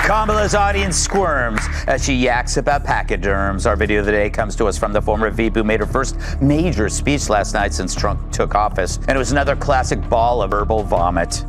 Kamala's audience squirms as she yaks about pachyderms. Our video of the day comes to us from the former VP who made her first major speech last night since Trump took office. And it was another classic ball of verbal vomit.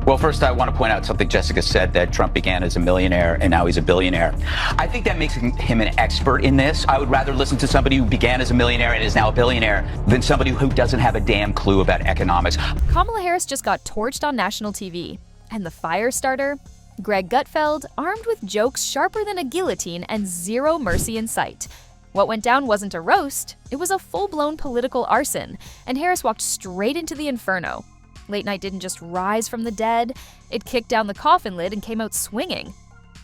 Well, first I want to point out something Jessica said, that Trump began as a millionaire and now he's a billionaire. I think that makes him an expert in this. I would rather listen to somebody who began as a millionaire and is now a billionaire than somebody who doesn't have a damn clue about economics. Kamala Harris just got torched on national TV. And the fire starter? Greg Gutfeld, armed with jokes sharper than a guillotine and zero mercy in sight. What went down wasn't a roast, it was a full-blown political arson, and Harris walked straight into the inferno. Late night didn't just rise from the dead, it kicked down the coffin lid and came out swinging.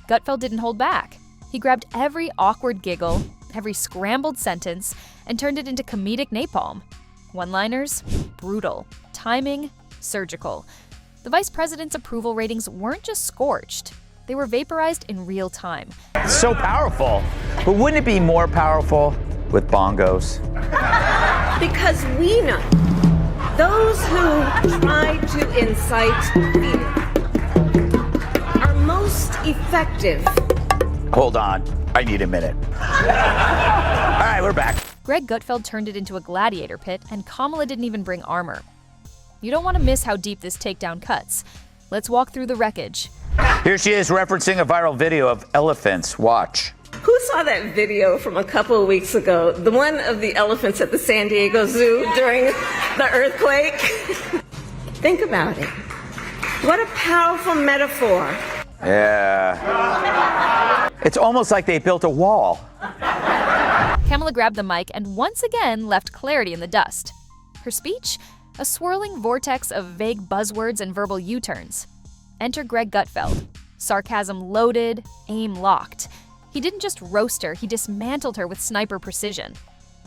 Gutfeld didn't hold back. He grabbed every awkward giggle, every scrambled sentence, and turned it into comedic napalm. One-liners? Brutal. Timing? Surgical. The vice president's approval ratings weren't just scorched, they were vaporized in real time. It's so powerful. But wouldn't it be more powerful with bongos? Because we know those who try to incite fear are most effective. Hold on, I need a minute. All right, we're back. Greg Gutfeld turned it into a gladiator pit, and Kamala didn't even bring armor. You don't want to miss how deep this takedown cuts. Let's walk through the wreckage. Here she is referencing a viral video of elephants. Watch. Who saw that video from a couple of weeks ago? The one of the elephants at the San Diego Zoo during the earthquake? Think about it. What a powerful metaphor. Yeah. It's almost like they built a wall. Kamala grabbed the mic and once again left clarity in the dust. Her speech? A swirling vortex of vague buzzwords and verbal U-turns. Enter Greg Gutfeld. Sarcasm loaded, aim locked. He didn't just roast her, he dismantled her with sniper precision.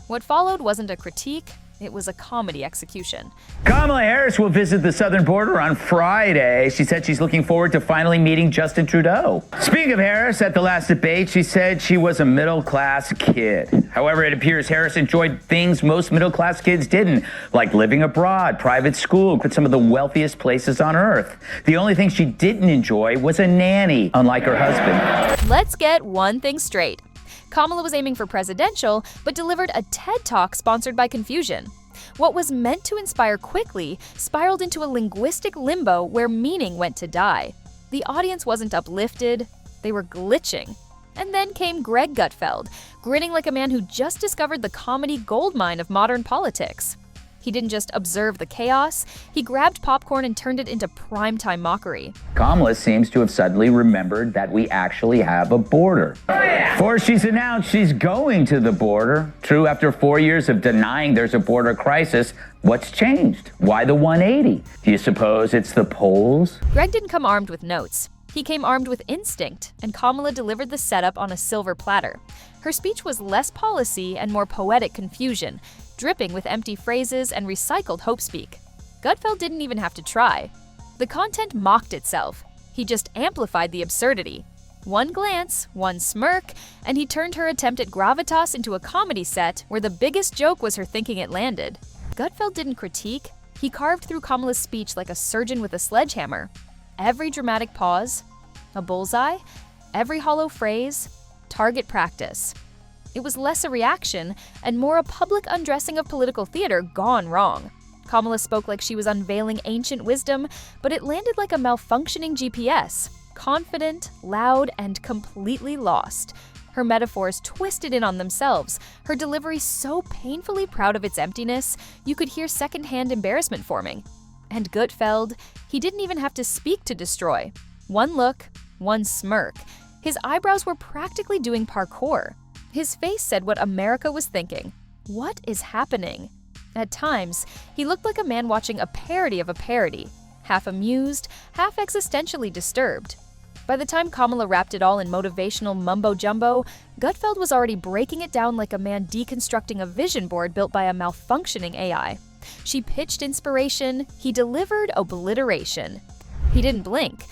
What followed wasn't a critique, it was a comedy execution. Kamala Harris will visit the southern border on Friday. She said she's looking forward to finally meeting Justin Trudeau. Speaking of Harris, at the last debate, she said she was a middle-class kid. However, it appears Harris enjoyed things most middle-class kids didn't, like living abroad, private school, at some of the wealthiest places on earth. The only thing she didn't enjoy was a nanny, unlike her husband. Let's get one thing straight. Kamala was aiming for presidential, but delivered a TED Talk sponsored by Confusion. What was meant to inspire quickly spiraled into a linguistic limbo where meaning went to die. The audience wasn't uplifted, they were glitching. And then came Greg Gutfeld, grinning like a man who just discovered the comedy goldmine of modern politics. He didn't just observe the chaos, he grabbed popcorn and turned it into primetime mockery. Kamala seems to have suddenly remembered that we actually have a border. For she's announced she's going to the border. True, after 4 years of denying there's a border crisis, what's changed? Why the 180? Do you suppose it's the polls? Greg didn't come armed with notes. He came armed with instinct, and Kamala delivered the setup on a silver platter. Her speech was less policy and more poetic confusion, dripping with empty phrases and recycled hope-speak. Gutfeld didn't even have to try. The content mocked itself. He just amplified the absurdity. One glance, one smirk, and he turned her attempt at gravitas into a comedy set where the biggest joke was her thinking it landed. Gutfeld didn't critique. He carved through Kamala's speech like a surgeon with a sledgehammer. Every dramatic pause, a bullseye, every hollow phrase, target practice. It was less a reaction and more a public undressing of political theater gone wrong. Kamala spoke like she was unveiling ancient wisdom, but it landed like a malfunctioning GPS, confident, loud, and completely lost. Her metaphors twisted in on themselves, her delivery so painfully proud of its emptiness, you could hear secondhand embarrassment forming. And Gutfeld, he didn't even have to speak to destroy. One look, one smirk. His eyebrows were practically doing parkour. His face said what America was thinking. What is happening? At times, he looked like a man watching a parody of a parody, half amused, half existentially disturbed. By the time Kamala wrapped it all in motivational mumbo-jumbo, Gutfeld was already breaking it down like a man deconstructing a vision board built by a malfunctioning AI. She pitched inspiration, he delivered obliteration. He didn't blink.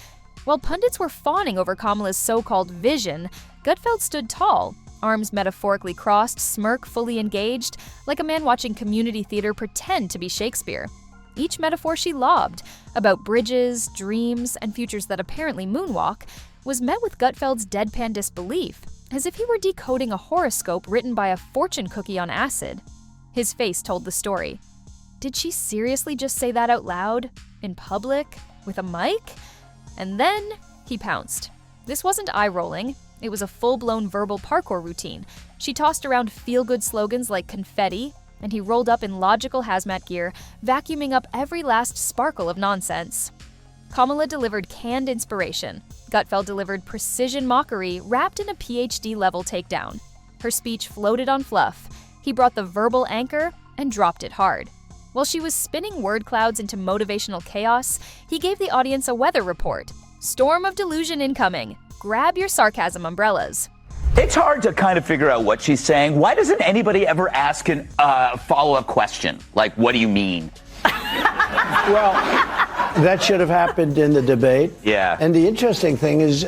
While pundits were fawning over Kamala's so-called vision, Gutfeld stood tall, arms metaphorically crossed, smirk fully engaged, like a man watching community theater pretend to be Shakespeare. Each metaphor she lobbed, about bridges, dreams, and futures that apparently moonwalk, was met with Gutfeld's deadpan disbelief, as if he were decoding a horoscope written by a fortune cookie on acid. His face told the story. Did she seriously just say that out loud? In public? With a mic? And then he pounced. This wasn't eye-rolling. It was a full-blown verbal parkour routine. She tossed around feel-good slogans like confetti, and he rolled up in logical hazmat gear, vacuuming up every last sparkle of nonsense. Kamala delivered canned inspiration. Gutfeld delivered precision mockery wrapped in a PhD-level takedown. Her speech floated on fluff. He brought the verbal anchor and dropped it hard. While she was spinning word clouds into motivational chaos, he gave the audience a weather report. Storm of delusion incoming. Grab your sarcasm umbrellas. It's hard to kind of figure out what she's saying. Why doesn't anybody ever ask a follow-up question? Like, what do you mean? Well, that should have happened in the debate. Yeah. And the interesting thing is,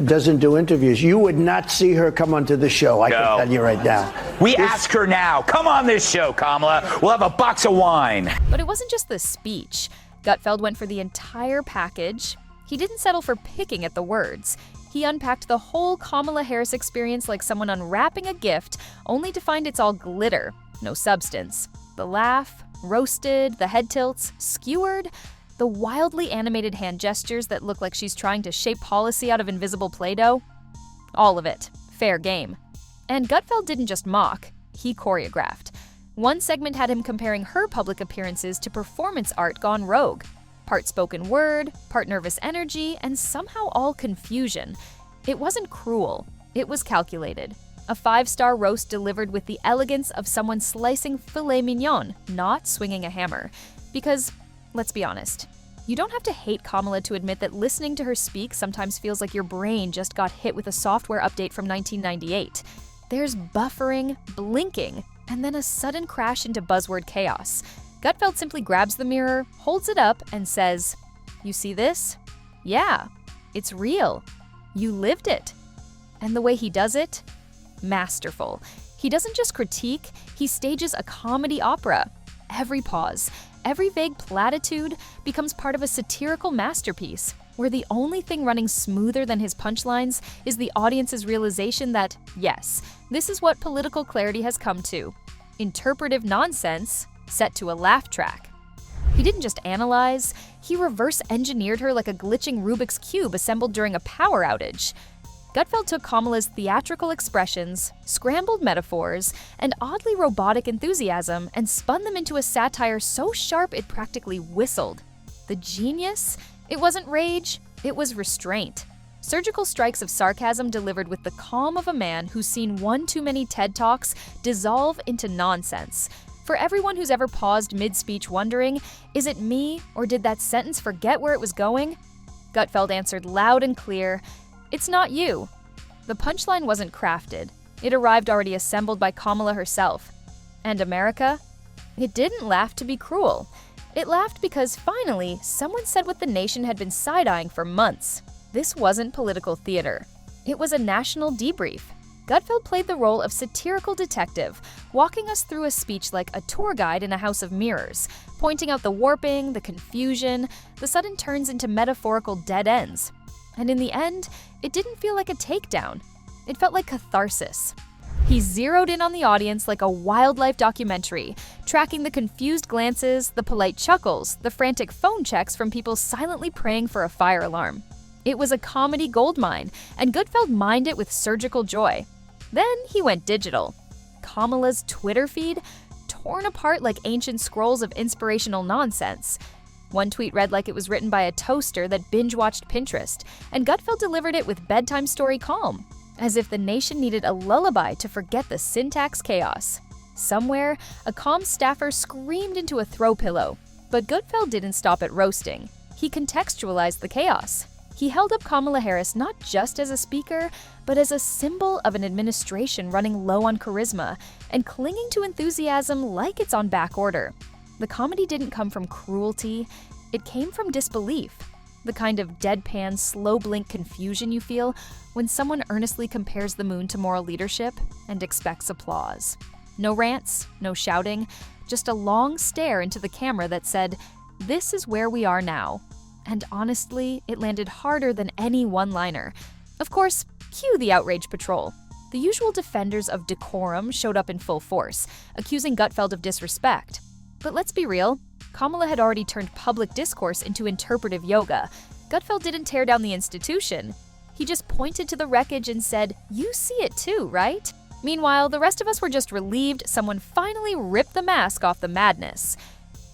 doesn't do interviews. You would not see her come onto the show, I can tell you right now. We ask her now. Come on this show, Kamala. We'll have a box of wine. But it wasn't just the speech. Gutfeld went for the entire package. He didn't settle for picking at the words. He unpacked the whole Kamala Harris experience like someone unwrapping a gift, only to find it's all glitter, no substance. The laugh, roasted, the head tilts, skewered, the wildly animated hand gestures that look like she's trying to shape policy out of invisible Play-Doh. All of it. Fair game. And Gutfeld didn't just mock, he choreographed. One segment had him comparing her public appearances to performance art gone rogue. Part spoken word, part nervous energy, and somehow all confusion. It wasn't cruel. It was calculated. A 5-star roast delivered with the elegance of someone slicing filet mignon, not swinging a hammer. Because, let's be honest, you don't have to hate Kamala to admit that listening to her speak sometimes feels like your brain just got hit with a software update from 1998. There's buffering, blinking, and then a sudden crash into buzzword chaos. Gutfeld simply grabs the mirror, holds it up, and says, "You see this? Yeah, it's real. You lived it." And the way he does it? Masterful. He doesn't just critique, he stages a comedy opera. Every pause, every vague platitude becomes part of a satirical masterpiece, where the only thing running smoother than his punchlines is the audience's realization that, yes, this is what political clarity has come to. Interpretive nonsense set to a laugh track. He didn't just analyze, he reverse-engineered her like a glitching Rubik's Cube assembled during a power outage. Gutfeld took Kamala's theatrical expressions, scrambled metaphors, and oddly robotic enthusiasm and spun them into a satire so sharp it practically whistled. The genius? It wasn't rage, it was restraint. Surgical strikes of sarcasm delivered with the calm of a man who's seen one too many TED Talks dissolve into nonsense. For everyone who's ever paused mid-speech wondering, is it me or did that sentence forget where it was going? Gutfeld answered loud and clear, "It's not you." The punchline wasn't crafted. It arrived already assembled by Kamala herself. And America? It didn't laugh to be cruel. It laughed because finally, someone said what the nation had been side-eyeing for months. This wasn't political theater. It was a national debrief. Gutfeld played the role of satirical detective, walking us through a speech like a tour guide in a house of mirrors, pointing out the warping, the confusion, the sudden turns into metaphorical dead ends. And in the end, it didn't feel like a takedown. It felt like catharsis. He zeroed in on the audience like a wildlife documentary, tracking the confused glances, the polite chuckles, the frantic phone checks from people silently praying for a fire alarm. It was a comedy goldmine, and Gutfeld mined it with surgical joy. Then he went digital. Kamala's Twitter feed, torn apart like ancient scrolls of inspirational nonsense. One tweet read like it was written by a toaster that binge-watched Pinterest, and Gutfeld delivered it with bedtime story calm, as if the nation needed a lullaby to forget the syntax chaos. Somewhere, a calm staffer screamed into a throw pillow, but Gutfeld didn't stop at roasting. He contextualized the chaos. He held up Kamala Harris not just as a speaker, but as a symbol of an administration running low on charisma and clinging to enthusiasm like it's on back order. The comedy didn't come from cruelty, it came from disbelief. The kind of deadpan, slow blink confusion you feel when someone earnestly compares the moon to moral leadership and expects applause. No rants, no shouting, just a long stare into the camera that said, "This is where we are now." And honestly, it landed harder than any one-liner. Of course, cue the outrage patrol. The usual defenders of decorum showed up in full force, accusing Gutfeld of disrespect. But let's be real, Kamala had already turned public discourse into interpretive yoga. Gutfeld didn't tear down the institution. He just pointed to the wreckage and said, "You see it too, right?" Meanwhile, the rest of us were just relieved someone finally ripped the mask off the madness.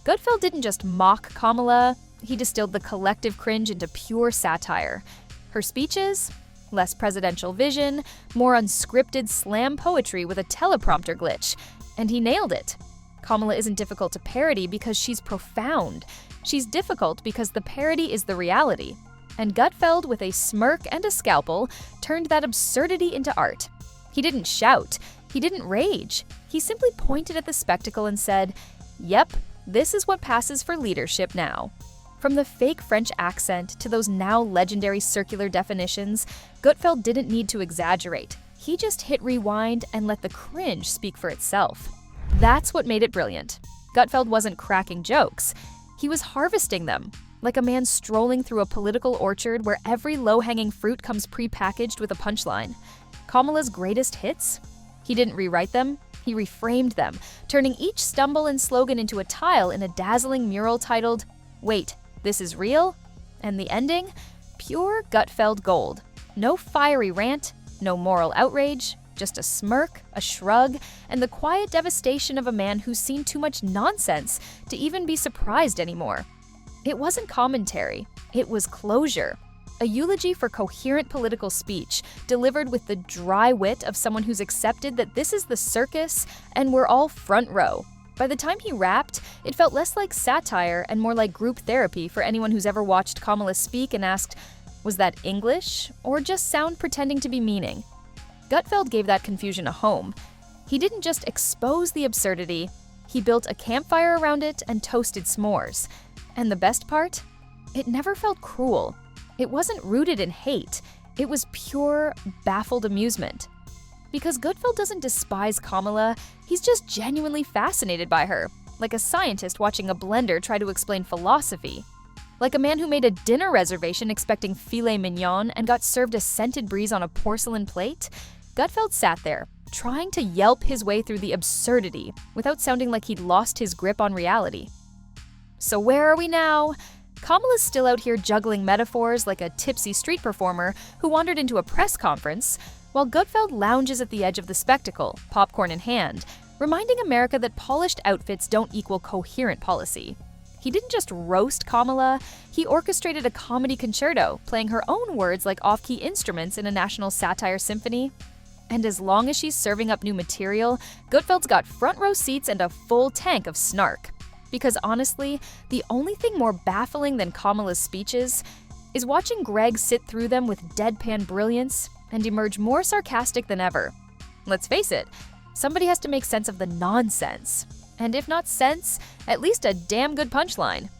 Gutfeld didn't just mock Kamala, he distilled the collective cringe into pure satire. Her speeches? Less presidential vision, more unscripted slam poetry with a teleprompter glitch. And he nailed it. Kamala isn't difficult to parody because she's profound. She's difficult because the parody is the reality. And Gutfeld, with a smirk and a scalpel, turned that absurdity into art. He didn't shout. He didn't rage. He simply pointed at the spectacle and said, "Yep, this is what passes for leadership now." From the fake French accent to those now legendary circular definitions, Gutfeld didn't need to exaggerate. He just hit rewind and let the cringe speak for itself. That's what made it brilliant. Gutfeld wasn't cracking jokes. He was harvesting them, like a man strolling through a political orchard where every low-hanging fruit comes pre-packaged with a punchline. Kamala's greatest hits? He didn't rewrite them, he reframed them, turning each stumble and slogan into a tile in a dazzling mural titled, "Wait, this is real?" And the ending? Pure Gutfeld gold. No fiery rant, no moral outrage, just a smirk, a shrug, and the quiet devastation of a man who's seen too much nonsense to even be surprised anymore. It wasn't commentary, it was closure. A eulogy for coherent political speech, delivered with the dry wit of someone who's accepted that this is the circus and we're all front row. By the time he rapped, it felt less like satire and more like group therapy for anyone who's ever watched Kamala speak and asked, was that English or just sound pretending to be meaning? Gutfeld gave that confusion a home. He didn't just expose the absurdity, he built a campfire around it and toasted s'mores. And the best part? It never felt cruel. It wasn't rooted in hate. It was pure, baffled amusement. Because Gutfeld doesn't despise Kamala, he's just genuinely fascinated by her, like a scientist watching a blender try to explain philosophy. Like a man who made a dinner reservation expecting filet mignon and got served a scented breeze on a porcelain plate, Gutfeld sat there, trying to yelp his way through the absurdity without sounding like he'd lost his grip on reality. So where are we now? Kamala's still out here juggling metaphors like a tipsy street performer who wandered into a press conference, while Gutfeld lounges at the edge of the spectacle, popcorn in hand, reminding America that polished outfits don't equal coherent policy. He didn't just roast Kamala, he orchestrated a comedy concerto, playing her own words like off-key instruments in a national satire symphony. And as long as she's serving up new material, Gutfeld's got front row seats and a full tank of snark. Because honestly, the only thing more baffling than Kamala's speeches is watching Greg sit through them with deadpan brilliance and emerge more sarcastic than ever. Let's face it, somebody has to make sense of the nonsense. And if not sense, at least a damn good punchline.